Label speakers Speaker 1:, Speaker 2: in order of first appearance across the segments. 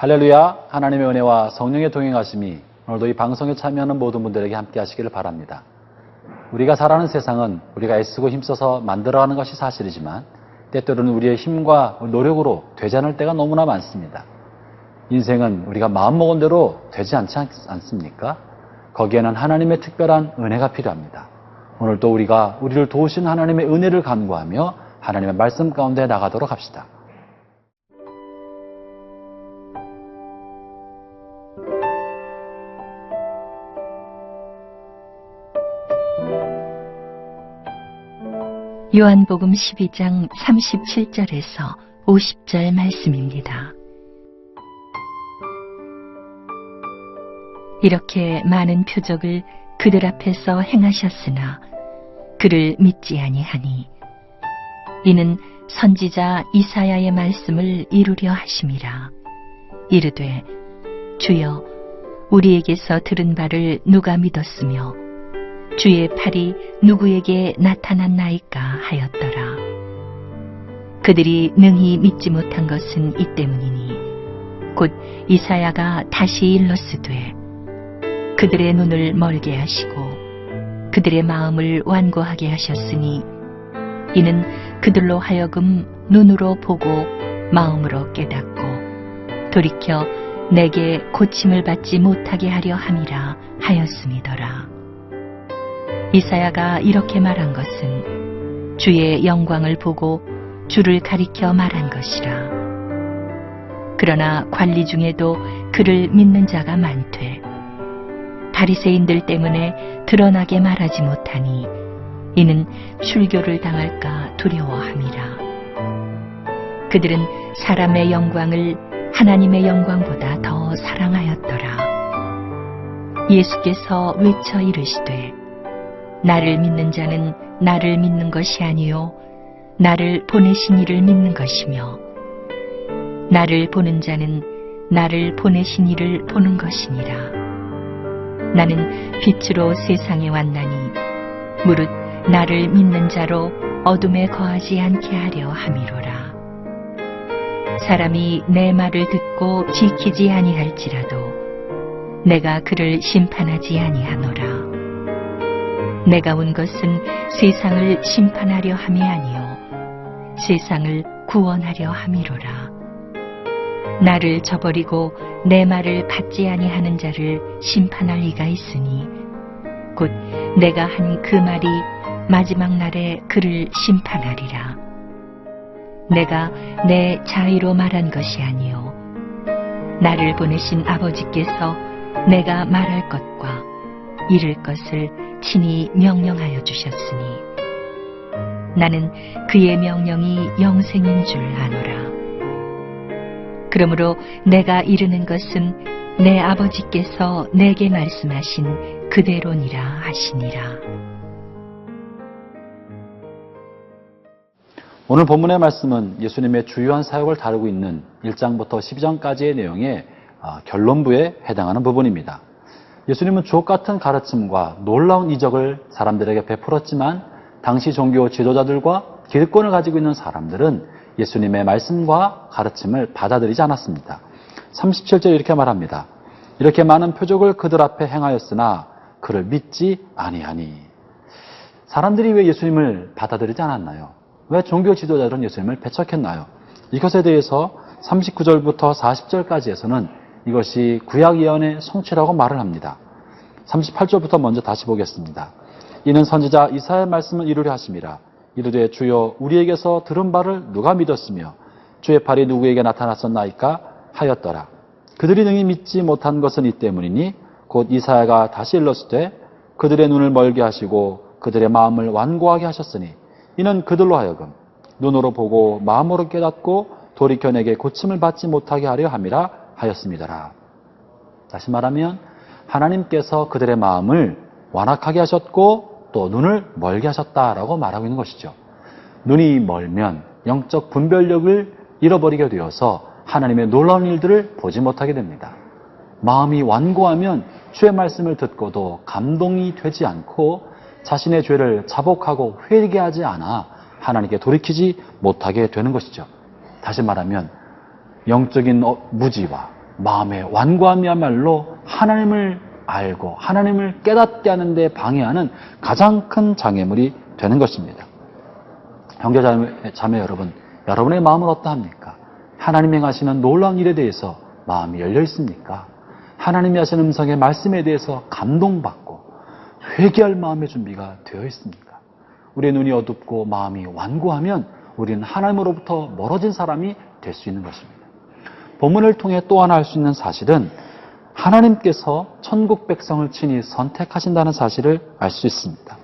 Speaker 1: 할렐루야, 하나님의 은혜와 성령의 동행하심이 오늘도 이 방송에 참여하는 모든 분들에게 함께 하시기를 바랍니다. 우리가 살아가는 세상은 우리가 애쓰고 힘써서 만들어가는 것이 사실이지만 때때로는 우리의 힘과 노력으로 되지 않을 때가 너무나 많습니다. 인생은 우리가 마음먹은 대로 되지 않지 않습니까? 거기에는 하나님의 특별한 은혜가 필요합니다. 오늘도 우리가 우리를 도우신 하나님의 은혜를 간구하며 하나님의 말씀 가운데 나가도록 합시다.
Speaker 2: 요한복음 12장 37절에서 50절 말씀입니다. 이렇게 많은 표적을 그들 앞에서 행하셨으나 그를 믿지 아니하니 이는 선지자 이사야의 말씀을 이루려 하심이라. 이르되 주여 우리에게서 들은 바를 누가 믿었으며 주의 팔이 누구에게 나타났나이까 하였더라. 그들이 능히 믿지 못한 것은 이 때문이니 곧 이사야가 다시 일렀으되 그들의 눈을 멀게 하시고 그들의 마음을 완고하게 하셨으니 이는 그들로 하여금 눈으로 보고 마음으로 깨닫고 돌이켜 내게 고침을 받지 못하게 하려 함이라 하였음이더라. 이사야가 이렇게 말한 것은 주의 영광을 보고 주를 가리켜 말한 것이라. 그러나 관리 중에도 그를 믿는 자가 많되 바리새인들 때문에 드러나게 말하지 못하니 이는 출교를 당할까 두려워함이라. 그들은 사람의 영광을 하나님의 영광보다 더 사랑하였더라. 예수께서 외쳐 이르시되 나를 믿는 자는 나를 믿는 것이 아니요 나를 보내신 이를 믿는 것이며 나를 보는 자는 나를 보내신 이를 보는 것이니라. 나는 빛으로 세상에 왔나니 무릇 나를 믿는 자로 어둠에 거하지 않게 하려 함이로라. 사람이 내 말을 듣고 지키지 아니할지라도 내가 그를 심판하지 아니하노라. 내가 온 것은 세상을 심판하려 함이 아니요 세상을 구원하려 함이로라. 나를 저버리고 내 말을 받지 아니하는 자를 심판할 리가 있으니 곧 내가 한 그 말이 마지막 날에 그를 심판하리라. 내가 내 자의로 말한 것이 아니요 나를 보내신 아버지께서 내가 말할 것과 이룰 것을 친히 명령하여 주셨으니 나는 그의 명령이 영생인 줄 아노라. 그러므로 내가 이르는 것은 내 아버지께서 내게 말씀하신 그대로니라 하시니라.
Speaker 1: 오늘 본문의 말씀은 예수님의 주요한 사역을 다루고 있는 1장부터 12장까지의 내용의 결론부에 해당하는 부분입니다. 예수님은 주옥같은 가르침과 놀라운 이적을 사람들에게 베풀었지만 당시 종교 지도자들과 기득권을 가지고 있는 사람들은 예수님의 말씀과 가르침을 받아들이지 않았습니다. 37절에 이렇게 말합니다. 이렇게 많은 표적을 그들 앞에 행하였으나 그를 믿지 아니하니. 사람들이 왜 예수님을 받아들이지 않았나요? 왜 종교 지도자들은 예수님을 배척했나요? 이것에 대해서 39절부터 40절까지에서는 이것이 구약 예언의 성취라고 말을 합니다. 38절부터 먼저 다시 보겠습니다. 이는 선지자 이사야의 말씀을 이루려 하심이라. 이르되 주여 우리에게서 들은 바를 누가 믿었으며 주의 팔이 누구에게 나타났었나이까 하였더라. 그들이 능히 믿지 못한 것은 이 때문이니 곧 이사야가 다시 일렀으되 그들의 눈을 멀게 하시고 그들의 마음을 완고하게 하셨으니 이는 그들로 하여금 눈으로 보고 마음으로 깨닫고 돌이켜 내게 고침을 받지 못하게 하려 함이라 하였습니다라. 다시 말하면 하나님께서 그들의 마음을 완악하게 하셨고 또 눈을 멀게 하셨다라고 말하고 있는 것이죠. 눈이 멀면 영적 분별력을 잃어버리게 되어서 하나님의 놀라운 일들을 보지 못하게 됩니다. 마음이 완고하면 주의 말씀을 듣고도 감동이 되지 않고 자신의 죄를 자복하고 회개하지 않아 하나님께 돌이키지 못하게 되는 것이죠. 다시 말하면 영적인 무지와 마음의 완고함이야말로 하나님을 알고 하나님을 깨닫게 하는 데 방해하는 가장 큰 장애물이 되는 것입니다. 형제 자매 여러분, 여러분의 마음은 어떠합니까? 하나님이 행하시는 놀라운 일에 대해서 마음이 열려 있습니까? 하나님이 하시는 음성의 말씀에 대해서 감동받고 회개할 마음의 준비가 되어 있습니까? 우리의 눈이 어둡고 마음이 완고하면 우리는 하나님으로부터 멀어진 사람이 될 수 있는 것입니다. 본문을 통해 또 하나 알 수 있는 사실은 하나님께서 천국 백성을 친히 선택하신다는 사실을 알 수 있습니다.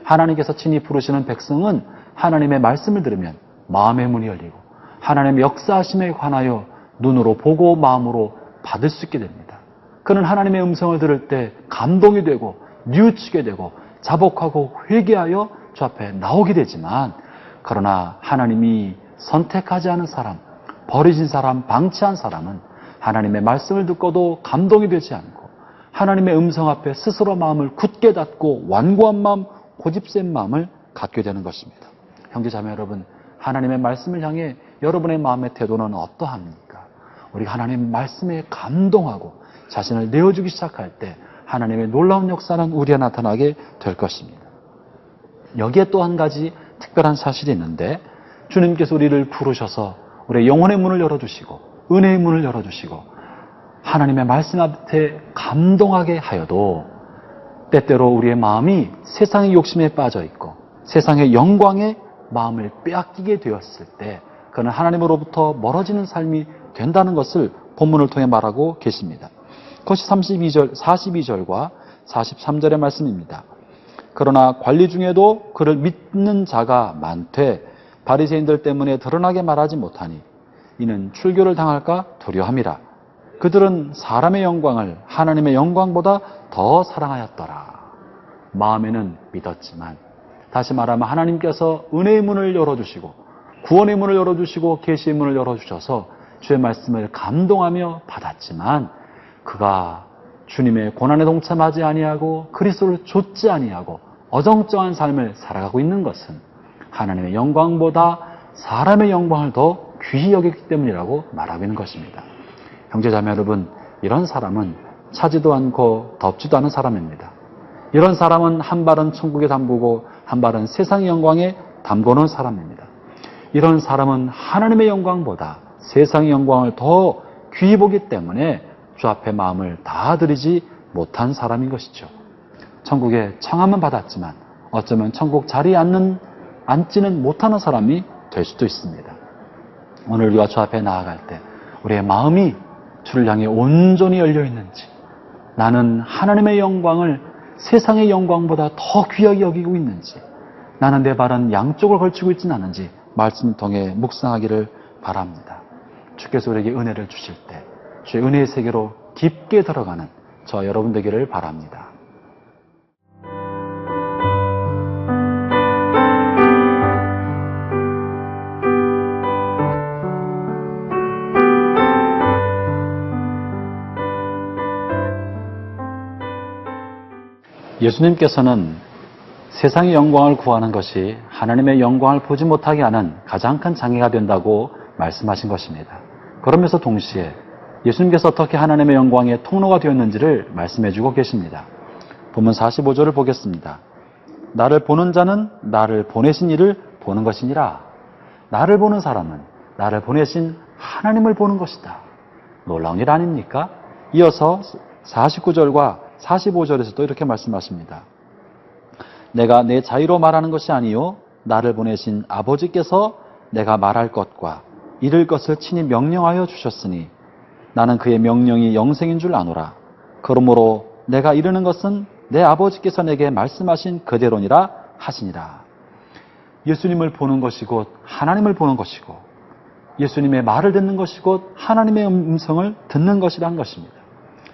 Speaker 1: 하나님께서 친히 부르시는 백성은 하나님의 말씀을 들으면 마음의 문이 열리고 하나님의 역사하심에 관하여 눈으로 보고 마음으로 받을 수 있게 됩니다. 그는 하나님의 음성을 들을 때 감동이 되고 뉘우치게 되고 자복하고 회개하여 주 앞에 나오게 되지만, 그러나 하나님이 선택하지 않은 사람, 버리신 사람, 방치한 사람은 하나님의 말씀을 듣고도 감동이 되지 않고 하나님의 음성 앞에 스스로 마음을 굳게 닫고 완고한 마음, 고집센 마음을 갖게 되는 것입니다. 형제 자매 여러분, 하나님의 말씀을 향해 여러분의 마음의 태도는 어떠합니까? 우리가 하나님의 말씀에 감동하고 자신을 내어주기 시작할 때 하나님의 놀라운 역사는 우리에 나타나게 될 것입니다. 여기에 또 한 가지 특별한 사실이 있는데, 주님께서 우리를 부르셔서 우리의 영혼의 문을 열어주시고 은혜의 문을 열어주시고 하나님의 말씀 앞에 감동하게 하여도 때때로 우리의 마음이 세상의 욕심에 빠져 있고 세상의 영광에 마음을 빼앗기게 되었을 때 그는 하나님으로부터 멀어지는 삶이 된다는 것을 본문을 통해 말하고 계십니다. 그것이 42절과 43절의 말씀입니다. 그러나 관리 중에도 그를 믿는 자가 많되 바리새인들 때문에 드러나게 말하지 못하니 이는 출교를 당할까 두려함이라. 그들은 사람의 영광을 하나님의 영광보다 더 사랑하였더라. 마음에는 믿었지만, 다시 말하면 하나님께서 은혜의 문을 열어주시고 구원의 문을 열어주시고 계시의 문을 열어주셔서 주의 말씀을 감동하며 받았지만, 그가 주님의 고난에 동참하지 아니하고 그리스도를 좇지 아니하고 어정쩡한 삶을 살아가고 있는 것은 하나님의 영광보다 사람의 영광을 더 귀히 여기기 때문이라고 말하고 있는 것입니다. 형제자매 여러분, 이런 사람은 차지도 않고 덥지도 않은 사람입니다. 이런 사람은 한 발은 천국에 담그고 한 발은 세상의 영광에 담궈놓은 사람입니다. 이런 사람은 하나님의 영광보다 세상의 영광을 더 귀히 보기 때문에 주 앞에 마음을 다 드리지 못한 사람인 것이죠. 천국에 청함은 받았지만 어쩌면 천국 자리에 앉지는 못하는 사람이 될 수도 있습니다. 오늘 우리가 주 앞에 나아갈 때 우리의 마음이 주를 향해 온전히 열려 있는지, 나는 하나님의 영광을 세상의 영광보다 더 귀하게 여기고 있는지, 나는 내 발은 양쪽을 걸치고 있지는 않은지 말씀을 통해 묵상하기를 바랍니다. 주께서 우리에게 은혜를 주실 때 주의 은혜의 세계로 깊게 들어가는 저와 여러분 되기를 바랍니다. 예수님께서는 세상의 영광을 구하는 것이 하나님의 영광을 보지 못하게 하는 가장 큰 장애가 된다고 말씀하신 것입니다. 그러면서 동시에 예수님께서 어떻게 하나님의 영광의 통로가 되었는지를 말씀해주고 계십니다. 본문 45절을 보겠습니다. 나를 보는 자는 나를 보내신 이를 보는 것이니라. 나를 보는 사람은 나를 보내신 하나님을 보는 것이다. 놀라운 일 아닙니까? 이어서 49절과 45절에서도 이렇게 말씀하십니다. 내가 내 자유로 말하는 것이 아니요 나를 보내신 아버지께서 내가 말할 것과 이를 것을 친히 명령하여 주셨으니 나는 그의 명령이 영생인 줄 아노라. 그러므로 내가 이르는 것은 내 아버지께서 내게 말씀하신 그대로니라 하시니라. 예수님을 보는 것이 곧 하나님을 보는 것이고, 예수님의 말을 듣는 것이 곧 하나님의 음성을 듣는 것이란 것입니다.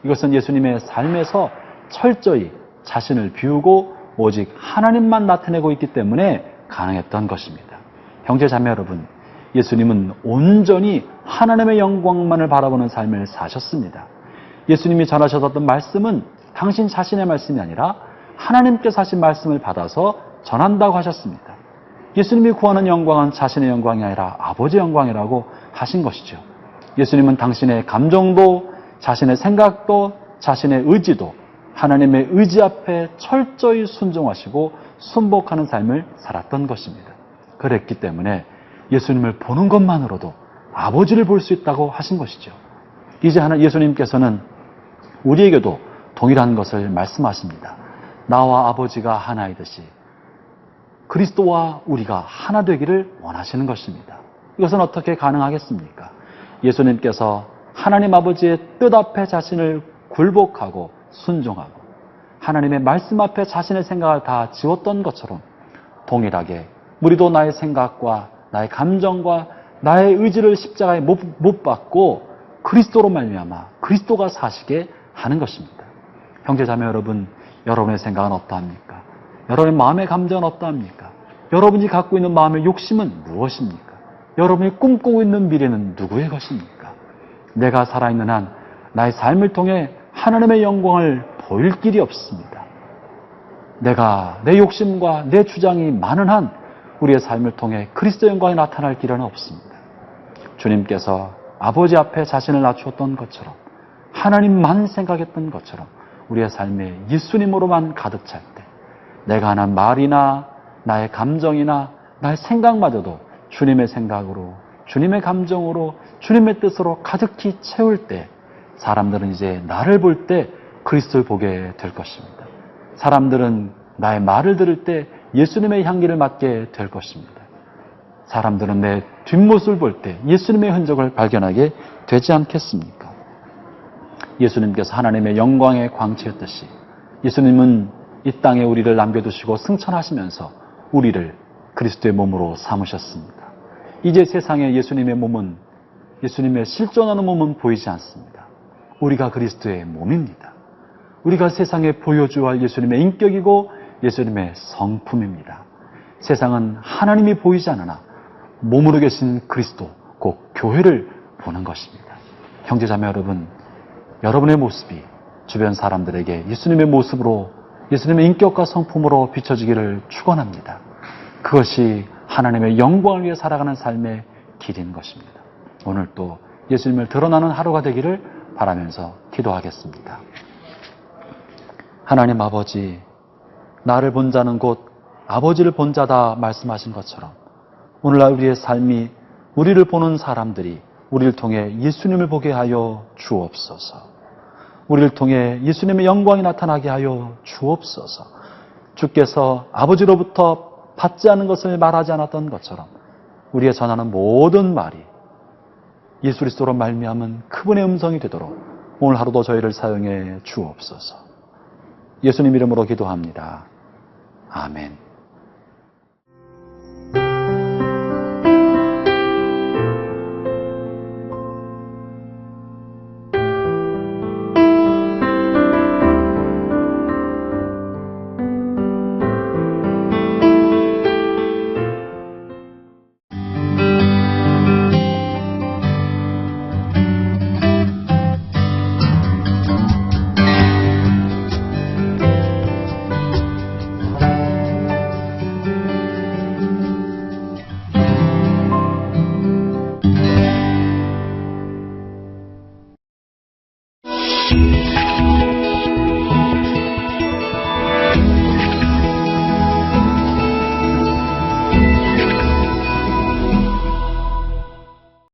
Speaker 1: 이것은 예수님의 삶에서 철저히 자신을 비우고 오직 하나님만 나타내고 있기 때문에 가능했던 것입니다. 형제 자매 여러분, 예수님은 온전히 하나님의 영광만을 바라보는 삶을 사셨습니다. 예수님이 전하셨던 말씀은 당신 자신의 말씀이 아니라 하나님께서 하신 말씀을 받아서 전한다고 하셨습니다. 예수님이 구하는 영광은 자신의 영광이 아니라 아버지의 영광이라고 하신 것이죠. 예수님은 당신의 감정도, 자신의 생각도, 자신의 의지도 하나님의 의지 앞에 철저히 순종하시고 순복하는 삶을 살았던 것입니다. 그랬기 때문에 예수님을 보는 것만으로도 아버지를 볼 수 있다고 하신 것이죠. 이제 예수님께서는 우리에게도 동일한 것을 말씀하십니다. 나와 아버지가 하나이듯이 그리스도와 우리가 하나 되기를 원하시는 것입니다. 이것은 어떻게 가능하겠습니까? 예수님께서 하나님 아버지의 뜻 앞에 자신을 굴복하고 순종하고 하나님의 말씀 앞에 자신의 생각을 다 지웠던 것처럼 동일하게 우리도 나의 생각과 나의 감정과 나의 의지를 십자가에 못 박고 그리스도로 말미암아 그리스도가 사시게 하는 것입니다. 형제 자매 여러분, 여러분의 생각은 어떠합니까? 여러분의 마음의 감정은 어떠합니까? 여러분이 갖고 있는 마음의 욕심은 무엇입니까? 여러분이 꿈꾸고 있는 미래는 누구의 것입니까? 내가 살아있는 한 나의 삶을 통해 하나님의 영광을 보일 길이 없습니다. 내가 내 욕심과 내 주장이 많은 한 우리의 삶을 통해 그리스도의 영광이 나타날 길은 없습니다. 주님께서 아버지 앞에 자신을 낮추었던 것처럼 하나님만 생각했던 것처럼 우리의 삶에 예수님으로만 가득 찰 때 내가 하는 말이나 나의 감정이나 나의 생각마저도 주님의 생각으로 주님의 감정으로 주님의 뜻으로 가득히 채울 때 사람들은 이제 나를 볼 때 그리스도를 보게 될 것입니다. 사람들은 나의 말을 들을 때 예수님의 향기를 맡게 될 것입니다. 사람들은 내 뒷모습을 볼 때 예수님의 흔적을 발견하게 되지 않겠습니까? 예수님께서 하나님의 영광의 광채였듯이 예수님은 이 땅에 우리를 남겨두시고 승천하시면서 우리를 그리스도의 몸으로 삼으셨습니다. 이제 세상에 예수님의 몸은, 예수님의 실존하는 몸은 보이지 않습니다. 우리가 그리스도의 몸입니다. 우리가 세상에 보여줘야 할 예수님의 인격이고 예수님의 성품입니다. 세상은 하나님이 보이지 않으나 몸으로 계신 그리스도, 곧 교회를 보는 것입니다. 형제자매 여러분, 여러분의 모습이 주변 사람들에게 예수님의 모습으로, 예수님의 인격과 성품으로 비춰지기를 축원합니다. 그것이 하나님의 영광을 위해 살아가는 삶의 길인 것입니다. 오늘 또 예수님을 드러나는 하루가 되기를 바라면서 기도하겠습니다. 하나님 아버지, 나를 본 자는 곧 아버지를 본 자다 말씀하신 것처럼 오늘날 우리의 삶이, 우리를 보는 사람들이 우리를 통해 예수님을 보게 하여 주옵소서. 우리를 통해 예수님의 영광이 나타나게 하여 주옵소서. 주께서 아버지로부터 받지 않은 것을 말하지 않았던 것처럼 우리의 전하는 모든 말이 예수 그리스도로 말미암은 그분의 음성이 되도록 오늘 하루도 저희를 사용해 주옵소서. 예수님 이름으로 기도합니다. 아멘.